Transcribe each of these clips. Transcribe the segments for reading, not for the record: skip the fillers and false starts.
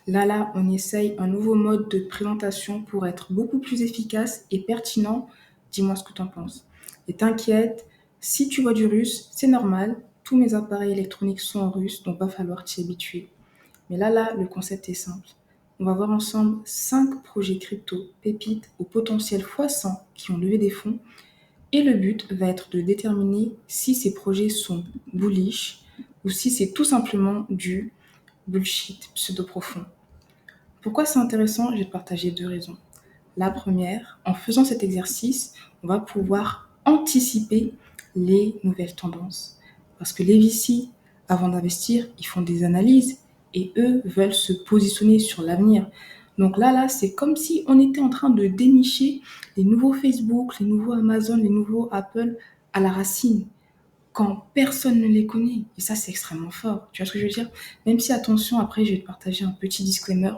Là, on essaye un nouveau mode de présentation pour être beaucoup plus efficace et pertinent. Dis-moi ce que tu en penses. Et t'inquiète, si tu vois du russe, c'est normal. Tous mes appareils électroniques sont en russe, donc va falloir t'y habituer. Mais là, le concept est simple. On va voir ensemble 5 projets crypto, pépites au potentiel x100 qui ont levé des fonds. Et le but va être de déterminer si ces projets sont bullish ou si c'est tout simplement du bullshit pseudo-profond. Pourquoi c'est intéressant? Je vais te partager 2 raisons. La première, en faisant cet exercice, on va pouvoir anticiper les nouvelles tendances. Parce que les VC, avant d'investir, ils font des analyses et eux veulent se positionner sur l'avenir. Donc là, c'est comme si on était en train de dénicher les nouveaux Facebook, les nouveaux Amazon, les nouveaux Apple à la racine quand personne ne les connaît. Et ça, c'est extrêmement fort. Tu vois ce que je veux dire? Même si, attention, après, je vais te partager un petit disclaimer.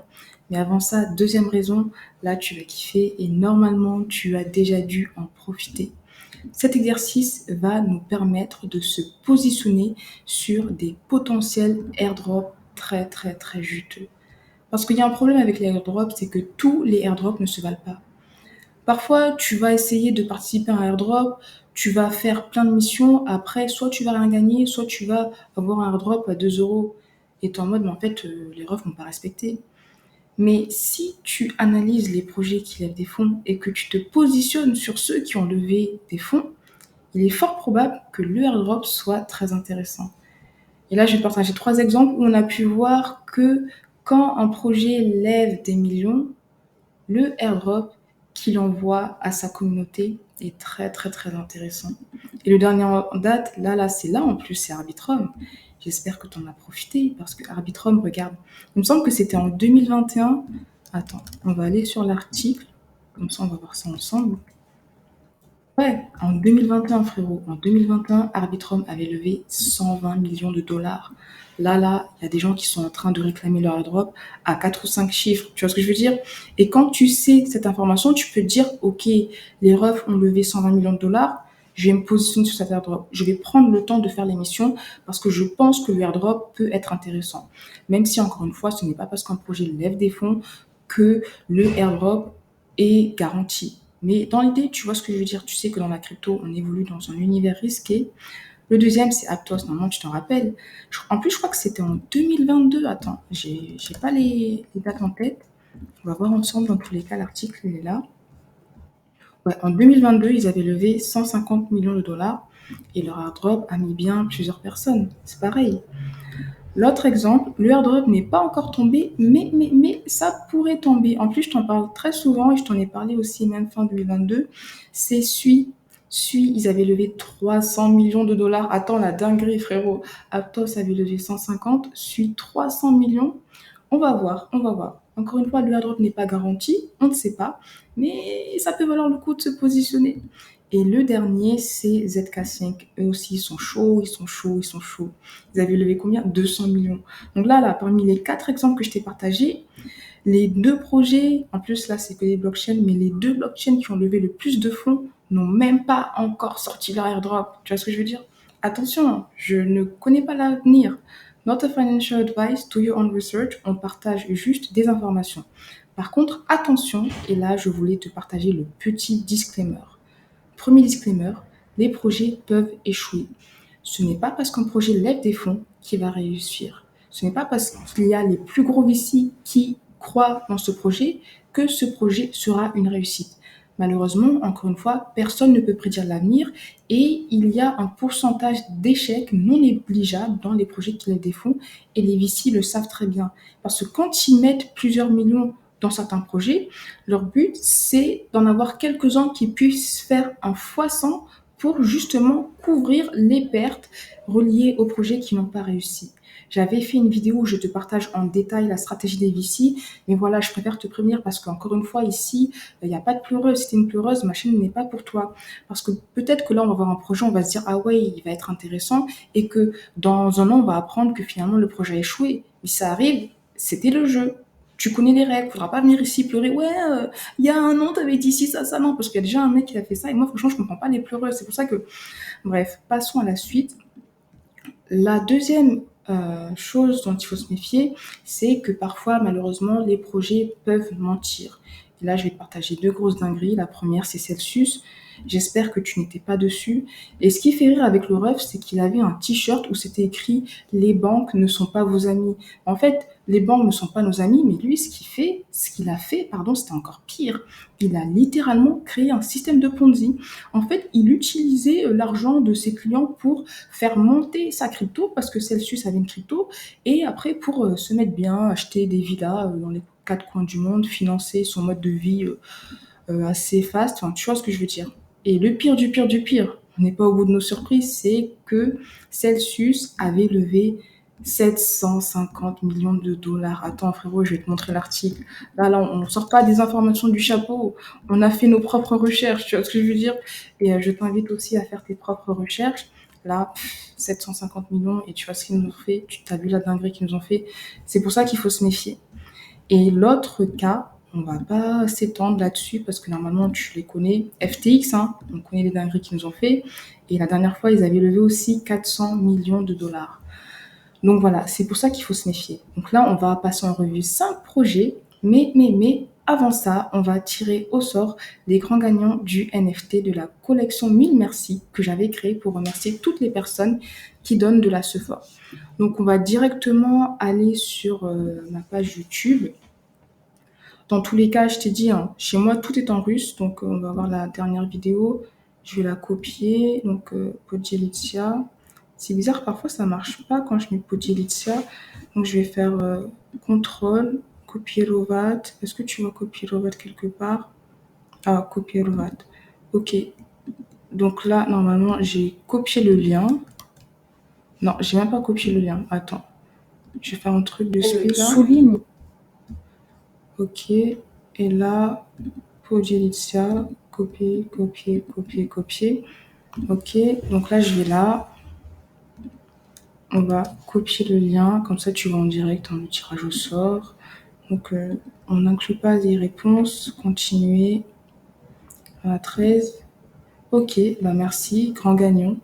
Mais avant ça, deuxième raison, là, tu vas kiffer et normalement, tu as déjà dû en profiter. Cet exercice va nous permettre de se positionner sur des potentiels airdrops très, très, très juteux. Parce qu'il y a un problème avec les airdrops, c'est que tous les airdrops ne se valent pas. Parfois, tu vas essayer de participer à un airdrop, tu vas faire plein de missions, après, soit tu vas rien gagner, soit tu vas avoir un airdrop à 2 euros. Et tu es en mode, mais en fait, les refs m'ont pas respecté. Mais si tu analyses les projets qui lèvent des fonds et que tu te positionnes sur ceux qui ont levé des fonds, il est fort probable que le airdrop soit très intéressant. Et là, je vais te partager 3 exemples où on a pu voir que quand un projet lève des millions, le airdrop qu'il envoie à sa communauté est très très très intéressant. Et le dernier en date, c'est là en plus, c'est Arbitrum. J'espère que tu en as profité parce que Arbitrum, regarde, il me semble que c'était en 2021. Attends, on va aller sur l'article, comme ça on va voir ça ensemble. Ouais, en 2021, frérot, en 2021, Arbitrum avait levé 120 millions de dollars. Il y a des gens qui sont en train de réclamer leur airdrop à 4 ou 5 chiffres. Tu vois ce que je veux dire? Et quand tu sais cette information, tu peux te dire, OK, les refs ont levé 120 millions de dollars, je vais me positionner sur cet airdrop. Je vais prendre le temps de faire l'émission parce que je pense que le airdrop peut être intéressant. Même si, encore une fois, ce n'est pas parce qu'un projet lève des fonds que le airdrop est garanti. Mais dans l'idée, tu vois ce que je veux dire. Tu sais que dans la crypto, on évolue dans un univers risqué. Le deuxième, c'est Aptos. Normalement, tu t'en rappelles. En plus, je crois que c'était en 2022. Attends, j'ai pas les dates en tête. On va voir ensemble. Dans tous les cas, l'article, il est là. Ouais, en 2022, ils avaient levé 150 millions de dollars et leur airdrop a mis bien plusieurs personnes. C'est pareil. L'autre exemple, le airdrop n'est pas encore tombé, mais ça pourrait tomber. En plus, je t'en parle très souvent et je t'en ai parlé aussi même fin 2022. C'est Sui. Sui, ils avaient levé 300 millions de dollars. Attends, la dinguerie, frérot. Aptos avait levé 150, Sui 300 millions. On va voir, on va voir. Encore une fois, le airdrop n'est pas garanti, on ne sait pas, mais ça peut valoir le coup de se positionner. Et le dernier, c'est ZK5. Eux aussi, ils sont chauds, ils sont chauds, ils sont chauds. Ils avaient levé combien? 200 millions. Donc parmi les 4 exemples que je t'ai partagés, les 2 projets, en plus là, c'est que des blockchains, mais les 2 blockchains qui ont levé le plus de fonds n'ont même pas encore sorti leur airdrop. Tu vois ce que je veux dire? Attention, je ne connais pas l'avenir. Not a financial advice, do your own research. On partage juste des informations. Par contre, attention, et là, je voulais te partager le petit disclaimer. Premier disclaimer, les projets peuvent échouer. Ce n'est pas parce qu'un projet lève des fonds qu'il va réussir. Ce n'est pas parce qu'il y a les plus gros VC qui croient dans ce projet que ce projet sera une réussite. Malheureusement, encore une fois, personne ne peut prédire l'avenir et il y a un pourcentage d'échecs non négligeable dans les projets qui lèvent des fonds et les VC le savent très bien. Parce que quand ils mettent plusieurs millions dans certains projets, leur but, c'est d'en avoir quelques-uns qui puissent faire un x100 pour justement couvrir les pertes reliées aux projets qui n'ont pas réussi. J'avais fait une vidéo où je te partage en détail la stratégie des VC, mais voilà, je préfère te prévenir parce qu'encore une fois, ici, il n'y a pas de pleureuse. Si t'es une pleureuse, ma chaîne n'est pas pour toi. Parce que peut-être que là, on va voir un projet, on va se dire, ah ouais, il va être intéressant, et que dans un an, on va apprendre que finalement, le projet a échoué. Mais ça arrive, c'était le jeu. Tu connais les règles, faudra pas venir ici pleurer. Ouais, il y a un an, t'avais dit ci, ça, non, parce qu'il y a déjà un mec qui a fait ça, et moi, franchement, je comprends pas les pleureuses. C'est pour ça que, bref, passons à la suite. La deuxième chose dont il faut se méfier, c'est que parfois, malheureusement, les projets peuvent mentir. Et là, je vais te partager 2 grosses dingueries. La première, c'est Celsius. J'espère que tu n'étais pas dessus. Et ce qui fait rire avec le ref, c'est qu'il avait un t-shirt où c'était écrit: «Les banques ne sont pas vos amis». En fait, les banques ne sont pas nos amis, mais lui, ce qu'il a fait, pardon, c'était encore pire. Il a littéralement créé un système de Ponzi. En fait, il utilisait l'argent de ses clients pour faire monter sa crypto parce que Celsius avait une crypto et après pour se mettre bien, acheter des villas dans les 4 coins du monde, financer son mode de vie assez fast. Enfin, tu vois ce que je veux dire. Et le pire du pire du pire, on n'est pas au bout de nos surprises, c'est que Celsius avait levé 750 millions de dollars. Attends, frérot, je vais te montrer l'article. Là, on ne sort pas des informations du chapeau. On a fait nos propres recherches, tu vois ce que je veux dire. Et je t'invite aussi à faire tes propres recherches. Là, 750 millions, et tu vois ce qu'ils nous ont fait. Tu as vu la dinguerie qu'ils nous ont fait. C'est pour ça qu'il faut se méfier. Et l'autre cas, on va pas s'étendre là-dessus parce que normalement tu les connais. FTX, hein, on connaît les dingueries qu'ils nous ont fait. Et la dernière fois, ils avaient levé aussi 400 millions de dollars. Donc voilà, c'est pour ça qu'il faut se méfier. Donc là, on va passer en revue 5 projets, mais avant ça, on va tirer au sort les grands gagnants du NFT de la collection 1000 Merci que j'avais créé pour remercier toutes les personnes qui donnent de la sephora. Donc on va directement aller sur ma page YouTube. Dans tous les cas, je t'ai dit, hein, chez moi, tout est en russe. Donc, on va voir la dernière vidéo. Je vais la copier. Donc, Podjelitsia. C'est bizarre, parfois, ça marche pas quand je mets Podjelitsia. Donc, je vais faire CTRL, copier Lovat. Est-ce que tu vois copier Lovat quelque part? Ah, copier Lovat. Ok. Donc là, normalement, j'ai copié le lien. Non, j'ai même pas copié le lien. Attends. Je vais faire un truc de speed là. Souligne. Ok. Et là, Podjelitsia, copier, copier, copier, copier. Ok, donc là, je vais là. On va copier le lien, comme ça tu vas en direct dans le tirage au sort. Donc, on n'inclut pas les réponses. Continuer. À 13. Ok, bah merci. Grand gagnant.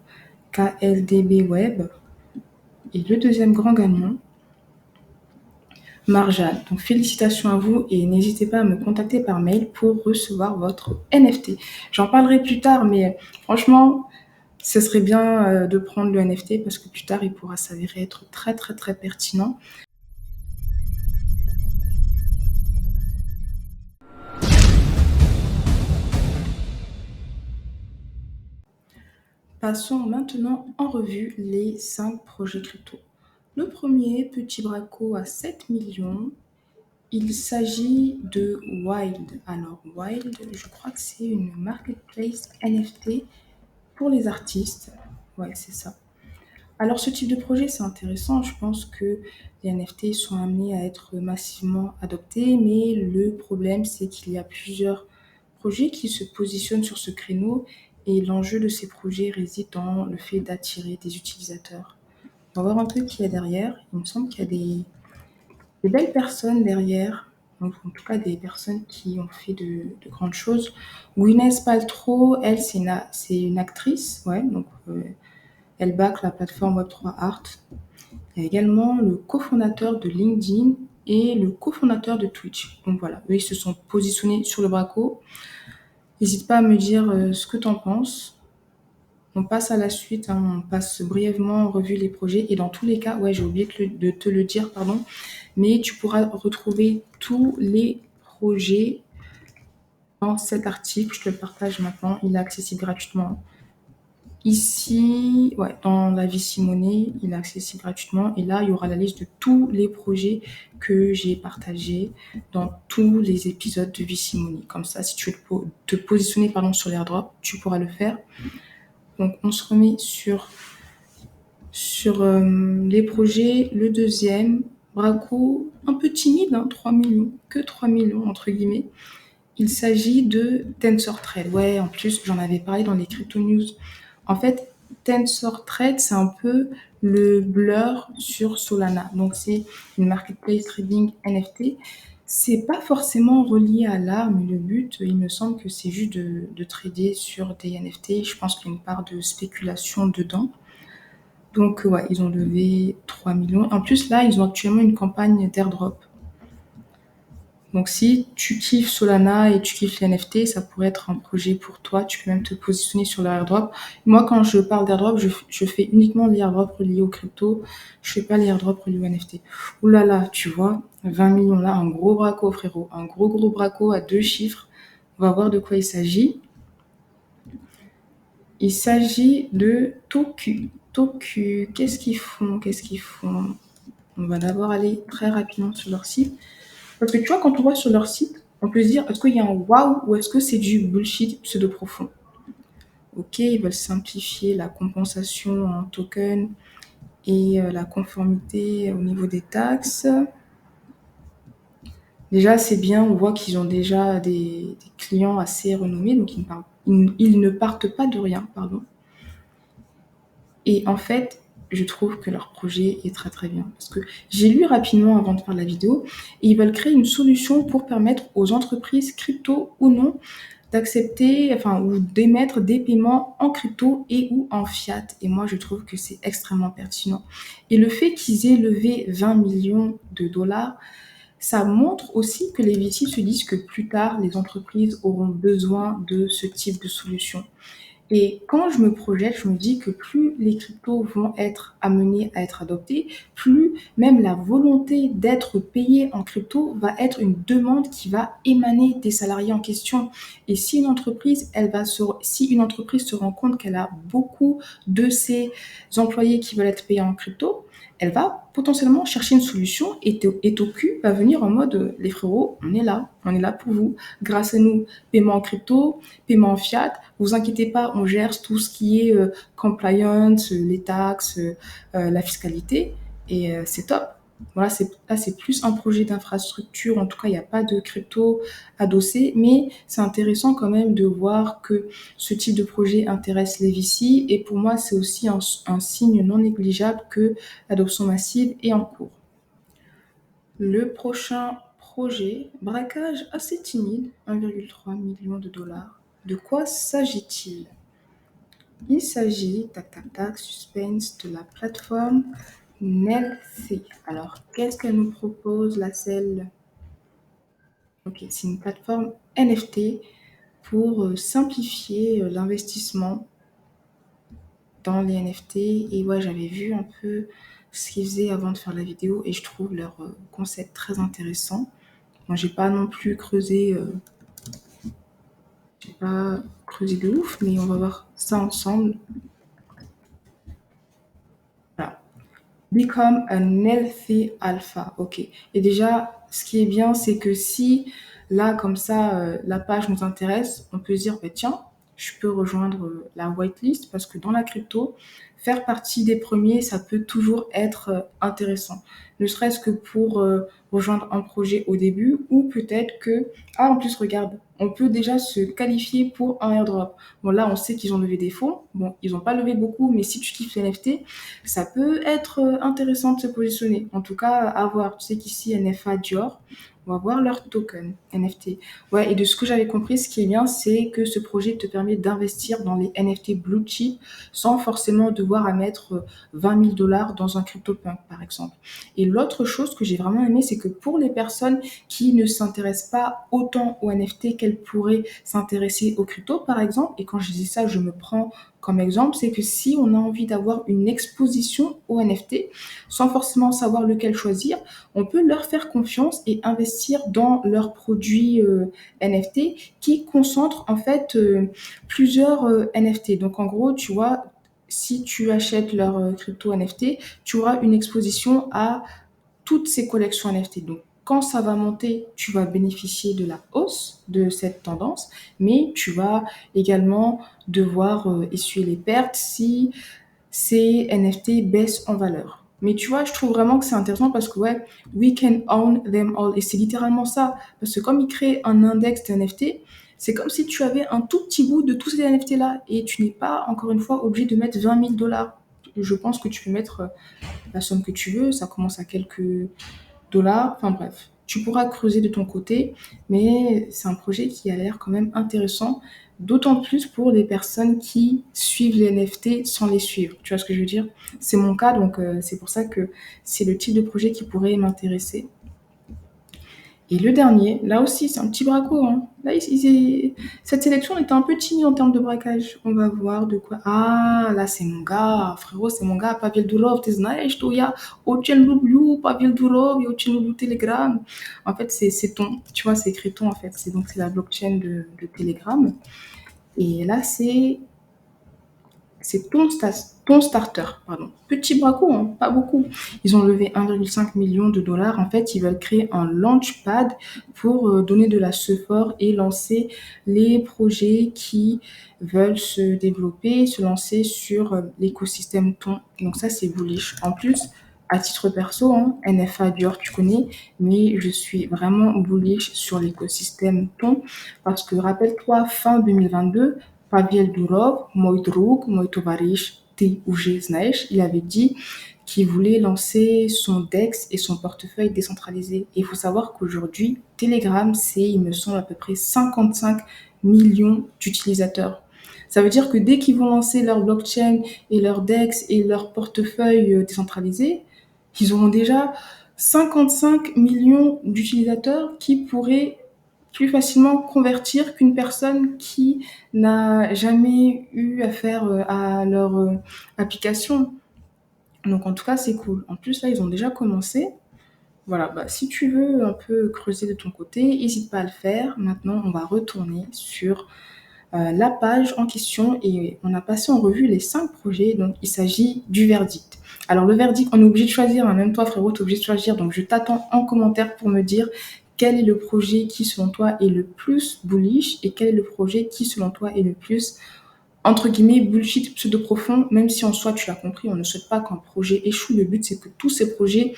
KLDB Web. Et le deuxième grand gagnant, Marjane. Donc félicitations à vous et n'hésitez pas à me contacter par mail pour recevoir votre NFT. J'en parlerai plus tard, mais franchement, ce serait bien de prendre le NFT parce que plus tard, il pourra s'avérer être très très très pertinent. Passons maintenant en revue les 5 projets crypto. Le premier, petit braco à 7 millions. Il s'agit de Wild. Alors, Wild, je crois que c'est une marketplace NFT pour les artistes. Ouais, c'est ça. Alors, ce type de projet, c'est intéressant. Je pense que les NFT sont amenés à être massivement adoptés, mais le problème, c'est qu'il y a plusieurs projets qui se positionnent sur ce créneau et l'enjeu de ces projets réside dans le fait d'attirer des utilisateurs. On va voir un peu qui y a derrière. Il me semble qu'il y a des belles personnes derrière, donc en tout cas des personnes qui ont fait de grandes choses. Gwyneth Paltrow, elle, c'est une actrice, ouais, donc elle back la plateforme Web3 Art. Il y a également le cofondateur de LinkedIn et le cofondateur de Twitch. Donc voilà, eux, ils se sont positionnés sur le braco. N'hésite pas à me dire ce que tu en penses. On passe à la suite, hein, on passe brièvement en revue les projets. Et dans tous les cas, ouais, j'ai oublié de te le dire, pardon, mais tu pourras retrouver tous les projets dans cet article. Je te le partage maintenant, il est accessible gratuitement. Ici, ouais, dans la Vici-Money, il est accessible gratuitement. Et là, il y aura la liste de tous les projets que j'ai partagés dans tous les épisodes de Vici-Money. Comme ça, si tu veux te positionner sur l'airdrop, tu pourras le faire. Donc, on se remet sur les projets. Le deuxième, braco un peu timide, hein, 3 millions, que 3 millions entre guillemets. Il s'agit de TensorTrade. Ouais, en plus, j'en avais parlé dans les crypto news. En fait, TensorTrade, c'est un peu le Blur sur Solana. Donc, c'est une marketplace trading NFT. C'est pas forcément relié à l'art, mais le but, il me semble que c'est juste de trader sur des NFT. Je pense qu'il y a une part de spéculation dedans. Donc, ouais, ils ont levé 3 millions. En plus, là, ils ont actuellement une campagne d'airdrop. Donc, si tu kiffes Solana et tu kiffes les NFT, ça pourrait être un projet pour toi. Tu peux même te positionner sur le airdrop. Moi, quand je parle d'airdrop, je fais uniquement les airdrops reliés aux crypto. Je fais pas les airdrops reliés aux NFT. Ouh là là, tu vois, 20 millions là, un gros braco, frérot. Un gros braco à 2 chiffres. On va voir de quoi il s'agit. Il s'agit de Toku. Toku, qu'est-ce qu'ils font? On va d'abord aller très rapidement sur leur site. Parce que tu vois, quand on voit sur leur site, on peut se dire, est-ce qu'il y a un wow ou est-ce que c'est du bullshit pseudo-profond? Ok, ils veulent simplifier la compensation en token et la conformité au niveau des taxes. Déjà, c'est bien, on voit qu'ils ont déjà des clients assez renommés, donc ils ne partent pas de rien, pardon. Et en fait, je trouve que leur projet est très très bien. Parce que j'ai lu rapidement avant de faire la vidéo, et ils veulent créer une solution pour permettre aux entreprises crypto ou non d'accepter, enfin, ou d'émettre des paiements en crypto et ou en fiat. Et moi, je trouve que c'est extrêmement pertinent. Et le fait qu'ils aient levé 20 millions de dollars, ça montre aussi que les VC se disent que plus tard, les entreprises auront besoin de ce type de solution. Et quand je me projette, je me dis que plus les cryptos vont être amenés à être adoptés, plus même la volonté d'être payé en crypto va être une demande qui va émaner des salariés en question. Et si une entreprise se rend compte qu'elle a beaucoup de ses employés qui veulent être payés en crypto, elle va potentiellement chercher une solution et Toku va venir en mode les frérots, on est là pour vous. Grâce à nous, paiement en crypto, paiement en fiat, vous inquiétez pas, on gère tout ce qui est compliance, les taxes, la fiscalité, et c'est top. Voilà, là, c'est plus un projet d'infrastructure. En tout cas, il n'y a pas de crypto adossé, mais c'est intéressant quand même de voir que ce type de projet intéresse les VC. Et pour moi, c'est aussi un signe non négligeable que l'adoption massive est en cours. Le prochain projet, braquage assez timide, 1,3 million de dollars. De quoi s'agit-il? Il s'agit, tac tac tac, suspense, de la plateforme Nelthy. Alors, qu'est-ce qu'elle nous propose, la celle? Ok, c'est une plateforme NFT pour simplifier l'investissement dans les NFT. Et ouais, j'avais vu un peu ce qu'ils faisaient avant de faire la vidéo et je trouve leur concept très intéressant. Moi, j'ai pas non plus creusé, j'ai pas creusé de ouf, mais on va voir ça ensemble. Voilà. Become an healthy alpha. Ok. Et déjà, ce qui est bien, c'est que si là, comme ça, la page nous intéresse, on peut se dire, bah, tiens, je peux rejoindre la whitelist parce que dans la crypto, faire partie des premiers, ça peut toujours être intéressant. Ne serait-ce que pour rejoindre un projet au début ou peut-être que, ah, en plus, regarde, on peut déjà se qualifier pour un airdrop. Bon, là, on sait qu'ils ont levé des fonds. Bon, ils n'ont pas levé beaucoup, mais si tu kiffes les NFT, ça peut être intéressant de se positionner. En tout cas, à voir. Tu sais qu'ici, NFA Dior, on va voir leur token NFT. Ouais, et de ce que j'avais compris, ce qui est bien, c'est que ce projet te permet d'investir dans les NFT blue chip sans forcément devoir à mettre 20 000 dollars dans un CryptoPunk, par exemple. Et l'autre chose que j'ai vraiment aimé, c'est que pour les personnes qui ne s'intéressent pas autant aux NFT qu'elles pourraient s'intéresser aux crypto, par exemple, et quand je dis ça, je me prends comme exemple, c'est que si on a envie d'avoir une exposition aux NFT, sans forcément savoir lequel choisir, on peut leur faire confiance et investir dans leurs produits NFT qui concentrent en fait plusieurs NFT. Donc en gros, tu vois, si tu achètes leur crypto NFT, tu auras une exposition à toutes ces collections NFT. Donc, quand ça va monter, tu vas bénéficier de la hausse de cette tendance, mais tu vas également devoir essuyer les pertes si ces NFT baissent en valeur. Mais tu vois, je trouve vraiment que c'est intéressant parce que, ouais, we can own them all. Et c'est littéralement ça. Parce que comme ils créent un index de NFT, c'est comme si tu avais un tout petit bout de tous ces NFT-là. Et tu n'es pas, encore une fois, obligé de mettre 20 000 dollars. Je pense que tu peux mettre la somme que tu veux. Ça commence à quelques dollars. Enfin bref, tu pourras creuser de ton côté. Mais c'est un projet qui a l'air quand même intéressant. d'autant plus pour les personnes qui suivent les NFT sans les suivre. Tu vois ce que je veux dire? C'est mon cas, donc c'est pour ça que c'est le type de projet qui pourrait m'intéresser. Et le dernier, là aussi, c'est un petit braco, hein. Là, cette sélection était un peu timide en termes de braquage. On va voir de quoi. Ah, là, c'est mon gars, frérot, c'est mon gars, Pavel Durov, t'es знаешь, что я очень люблю Pavel Durov, я очень люблю Telegram. En fait, c'est ton, tu vois, c'est écrit ton, en fait. C'est la blockchain de Telegram. Et là, c'est ton starter, pardon. Petit braco, hein, pas beaucoup. Ils ont levé 1,5 million de dollars. En fait, ils veulent créer un launchpad pour donner de la support et lancer les projets qui veulent se développer, se lancer sur l'écosystème ton. Donc ça, c'est bullish. En plus, à titre perso, hein, NFA Dior, tu connais, mais je suis vraiment bullish sur l'écosystème ton parce que rappelle-toi, fin 2022, Pavel Durov, мой друг, мой товарищ, ты уже знаешь, il avait dit qu'il voulait lancer son DEX et son portefeuille décentralisé. Et il faut savoir qu'aujourd'hui, Telegram, c'est, il me semble, à peu près 55 millions d'utilisateurs. Ça veut dire que dès qu'ils vont lancer leur blockchain et leur DEX et leur portefeuille décentralisé, ils auront déjà 55 millions d'utilisateurs qui pourraient plus facilement convertir qu'une personne qui n'a jamais eu affaire à leur application. Donc en tout cas, c'est cool. En plus, là, ils ont déjà commencé. Voilà, bah, si tu veux un peu creuser de ton côté, n'hésite pas à le faire. Maintenant, on va retourner sur la page en question et on a passé en revue les 5 projets. Donc, il s'agit du verdict. Alors, le verdict, on est obligé de choisir. Hein, même toi, frérot, tu es obligé de choisir. Donc, je t'attends en commentaire pour me dire quel est le projet qui, selon toi, est le plus bullish et quel est le projet qui, selon toi, est le plus, entre guillemets, bullshit pseudo-profond, même si en soi, tu l'as compris, on ne souhaite pas qu'un projet échoue. Le but, c'est que tous ces projets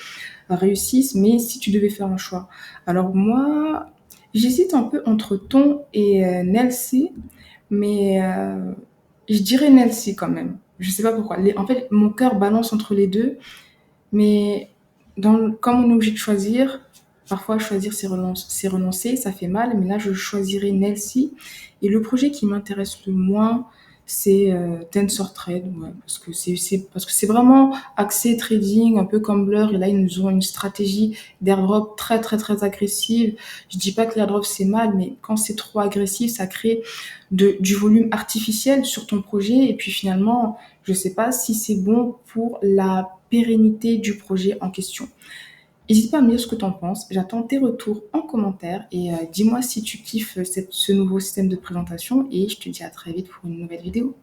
réussissent, mais si tu devais faire un choix. Alors, moi, j'hésite un peu entre Ton et Nelsie, mais je dirais Nelsie quand même. Je sais pas pourquoi. En fait, mon cœur balance entre les deux, mais comme on est obligé de choisir, parfois choisir c'est renoncer, ça fait mal, mais là je choisirais Nelsie. Et le projet qui m'intéresse le moins, c'est TensorTrade, ouais, parce que c'est vraiment axé trading, un peu comme Blur, et là ils nous ont une stratégie d'airdrop très très très agressive. Je dis pas que l'airdrop c'est mal, mais quand c'est trop agressif, ça crée du volume artificiel sur ton projet, et puis finalement, je sais pas si c'est bon pour la pérennité du projet en question. N'hésite pas à me dire ce que tu en penses. J'attends tes retours en commentaire et dis-moi si tu kiffes ce nouveau système de présentation et je te dis à très vite pour une nouvelle vidéo.